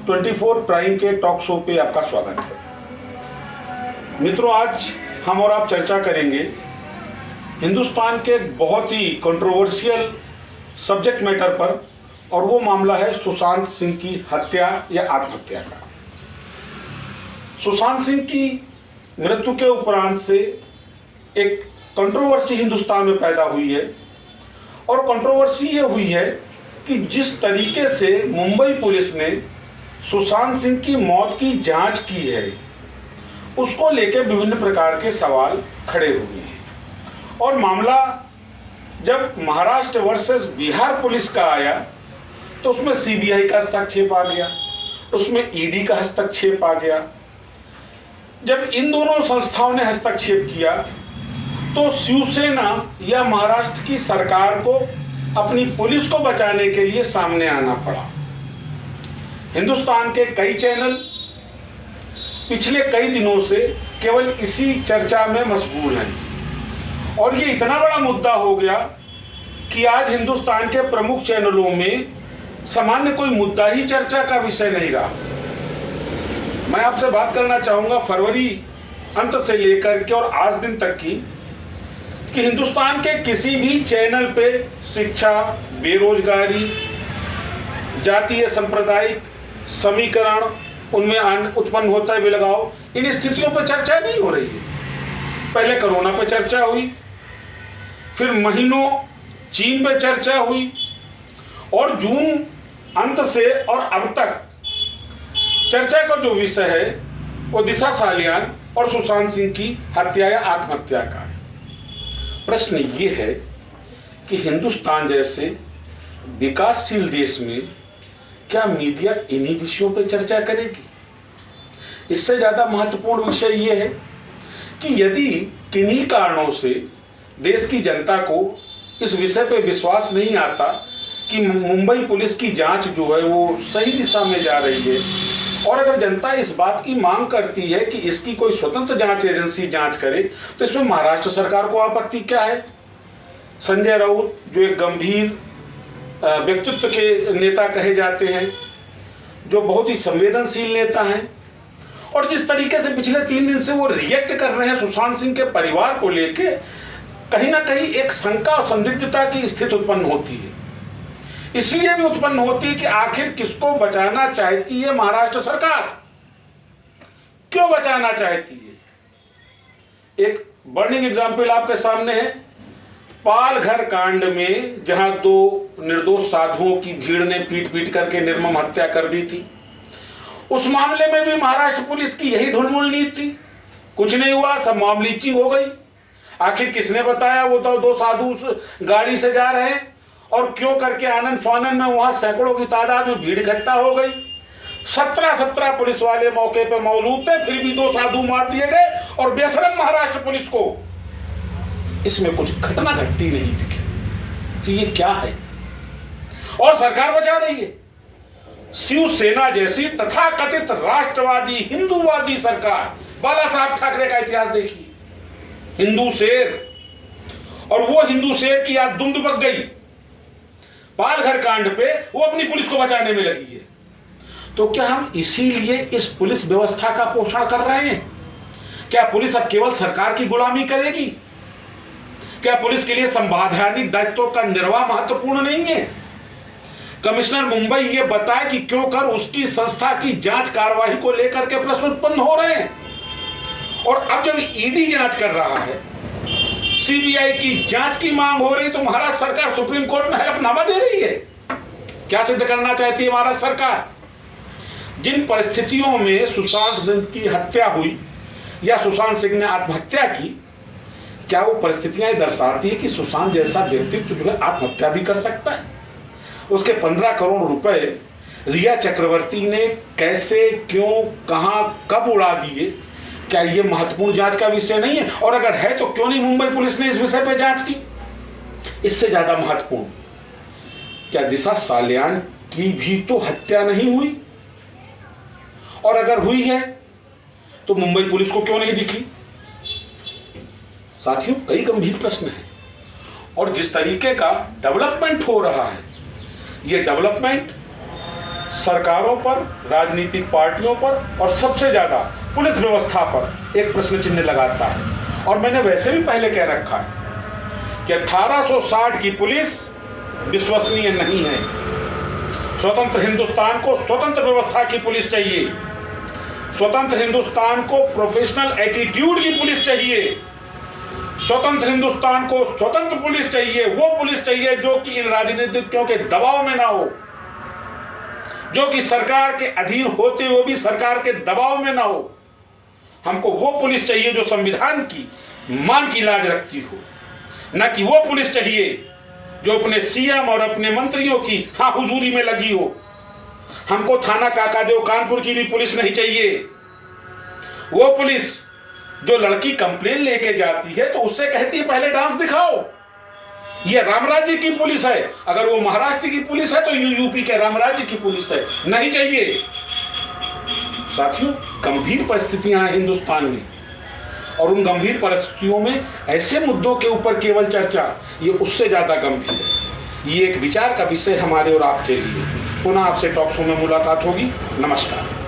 24 prime के talk show पे आपका स्वागत है। मित्रों, आज हम और आप चर्चा करेंगे हिंदुस्तान के एक बहुत ही कंट्रोवर्शियल सब्जेक्ट मैटर पर, और वो मामला है सुशांत सिंह की हत्या या आत्महत्या का। सुशांत सिंह की मृत्यु के उपरांत से एक कंट्रोवर्सी हिंदुस्तान में पैदा हुई है, और कंट्रोवर्सी ये हुई है कि जिस तरीके से मुंबई पुलिस ने सुशांत सिंह की मौत की जांच की है, उसको लेकर विभिन्न प्रकार के सवाल खड़े हुए हैं। और मामला जब महाराष्ट्र वर्सेस बिहार पुलिस का आया तो उसमें सीबीआई का हस्तक्षेप आ गया, उसमें ईडी का हस्तक्षेप आ गया। जब इन दोनों संस्थाओं ने हस्तक्षेप किया तो शिवसेना या महाराष्ट्र की सरकार को अपनी पुलिस को बचाने के लिए सामने आना पड़ा। हिंदुस्तान के कई चैनल पिछले कई दिनों से केवल इसी चर्चा में मशगूल हैं, और ये इतना बड़ा मुद्दा हो गया कि आज हिंदुस्तान के प्रमुख चैनलों में सामान्य कोई मुद्दा ही चर्चा का विषय नहीं रहा। मैं आपसे बात करना चाहूँगा फरवरी अंत से लेकर के और आज दिन तक की, कि हिंदुस्तान के किसी भी चैनल पे शिक्षा, बेरोजगारी, जातीय सांप्रदायिक समीकरण उनमें उत्पन्न होता है बेलगाव, इन स्थितियों पर चर्चा नहीं हो रही है। पहले कोरोना पे चर्चा हुई, फिर महीनों चीन पे चर्चा हुई, और जून अंत से और अब तक चर्चा का जो विषय है वो दिशा सालियान और सुशांत सिंह की हत्या या आत्महत्या का है। प्रश्न ये है कि हिंदुस्तान जैसे विकासशील देश में क्या मीडिया इन्हीं विषयों पर चर्चा करेगी? इससे ज़्यादा महत्वपूर्ण विषय ये है कि यदि किन्हीं कारणों से देश की जनता को इस विषय पर विश्वास नहीं आता कि मुंबई पुलिस की जांच जो है वो सही दिशा में जा रही है, और अगर जनता इस बात की मांग करती है कि इसकी कोई स्वतंत्र जांच एजेंसी जांच करे, तो इसमें महाराष्ट्र सरकार को आपत्ति क्या है? संजय राउत जो एक गंभीर व्यक्तित्व के नेता कहे जाते हैं, जो बहुत ही संवेदनशील नेता हैं, और जिस तरीके से पिछले 3 दिन से वो रिएक्ट कर रहे हैं सुशांत सिंह के परिवार को लेके, कहीं ना कहीं एक शंका और संदिग्धता की स्थिति उत्पन्न होती है। इसलिए भी उत्पन्न होती है कि आखिर किसको बचाना चाहती है महाराष्ट्र सरकार? क्यों बचाना चाहती है? एक बर्निंग एग्जाम्पल आपके सामने है। पालघर कांड में जहां 2 निर्दोष साधुओं की भीड़ ने पीट पीट करके निर्मम हत्या कर दी थी, उस मामले में भी महाराष्ट्र पुलिस की यही ढुलमुल नीति थी। कुछ नहीं हुआ, सब मामले लीचिंग हो गई। आखिर किसने बताया वो तो 2 साधु गाड़ी से जा रहे हैं, और क्यों करके आनंद फानन में वहां सैकड़ों की तादाद में भीड़ इकट्ठा हो गई। 17 पुलिस वाले मौके पर मौजूद थे, फिर भी 2 साधु मार दिए गए, और बेशरम महाराष्ट्र पुलिस को इसमें कुछ घटना घटती नहीं दिखी। तो ये क्या है? और सरकार बचा रही है। शिवसेना जैसी तथाकथित राष्ट्रवादी हिंदूवादी सरकार, बाला साहब ठाकरे का इतिहास देखिए, हिंदू शेर, और वो हिंदू शेर की याद दुम दुबक गई। पालघर कांड पे वो अपनी पुलिस को बचाने में लगी है। तो क्या हम इसीलिए इस पुलिस व्यवस्था का पोषण कर रहे हैं? क्या पुलिस अब केवल सरकार की गुलामी करेगी? क्या पुलिस के लिए संवैधानिक दायित्वों का निर्वाह महत्वपूर्ण नहीं है? कमिश्नर मुंबई ये बताए कि क्यों कर उसकी संस्था की जांच कार्रवाई को लेकर के प्रश्न उत्पन्न हो रहे हैं। और अब जब ईडी जांच कर रहा है, सीबीआई की जांच की मांग हो रही, तो महाराष्ट्र सरकार सुप्रीम कोर्ट में हलफनामा दे रही है। क्या सिद्ध करना चाहती है महाराष्ट्र सरकार? जिन परिस्थितियों में सुशांत सिंह की हत्या हुई या सुशांत सिंह ने आत्महत्या की, क्या वो परिस्थितियां दर्शाती है कि सुशांत जैसा व्यक्तित्व जो है आत्महत्या भी कर सकता है? उसके 15 करोड़ रुपए रिया चक्रवर्ती ने कैसे, क्यों, कहां, कब उड़ा दिए, क्या ये महत्वपूर्ण जांच का विषय नहीं है? और अगर है तो क्यों नहीं मुंबई पुलिस ने इस विषय पर जांच की? इससे ज्यादा महत्वपूर्ण, क्या दिशा सालियान की भी तो हत्या नहीं हुई? और अगर हुई है तो मुंबई पुलिस को क्यों नहीं दिखी? साथियों, कई गंभीर प्रश्न हैं, और जिस तरीके का डेवलपमेंट हो रहा है, ये डेवलपमेंट सरकारों पर, राजनीतिक पार्टियों पर और सबसे ज़्यादा पुलिस व्यवस्था पर एक प्रश्न चिन्ह लगाता है। और मैंने वैसे भी पहले कह रखा है कि 1860 की पुलिस विश्वसनीय नहीं है। स्वतंत्र हिंदुस्तान को स्वतंत्र व्यवस्था की पुलिस चाहिए। स्वतंत्र हिंदुस्तान को प्रोफेशनल एटीट्यूड की पुलिस चाहिए। स्वतंत्र हिंदुस्तान को स्वतंत्र पुलिस चाहिए। वो पुलिस चाहिए जो कि इन राजनीतिज्ञों के दबाव में ना हो, जो कि सरकार के अधीन होते हुए भी सरकार के दबाव में ना हो। हमको वो पुलिस चाहिए जो संविधान की मान की लाज रखती हो, न कि वो पुलिस चाहिए जो अपने सीएम और अपने मंत्रियों की हुजूरी में लगी हो। हमको थाना काकादेव कानपुर की भी पुलिस नहीं चाहिए। वो पुलिस जो लड़की कंप्लेन लेके जाती है तो उससे कहती है पहले डांस दिखाओ। ये रामराज्य की पुलिस है। अगर वो महाराष्ट्र की पुलिस है तो यूपी के रामराज्य की पुलिस है, नहीं चाहिए। साथियों, गंभीर परिस्थितियां हैं हिंदुस्तान में, और उन गंभीर परिस्थितियों में ऐसे मुद्दों के ऊपर केवल चर्चा, ये उससे ज्यादा गंभीर है। ये एक विचार का विषय हमारे और आपके लिए। पुनः आपसे टॉक शो में मुलाकात होगी। नमस्कार।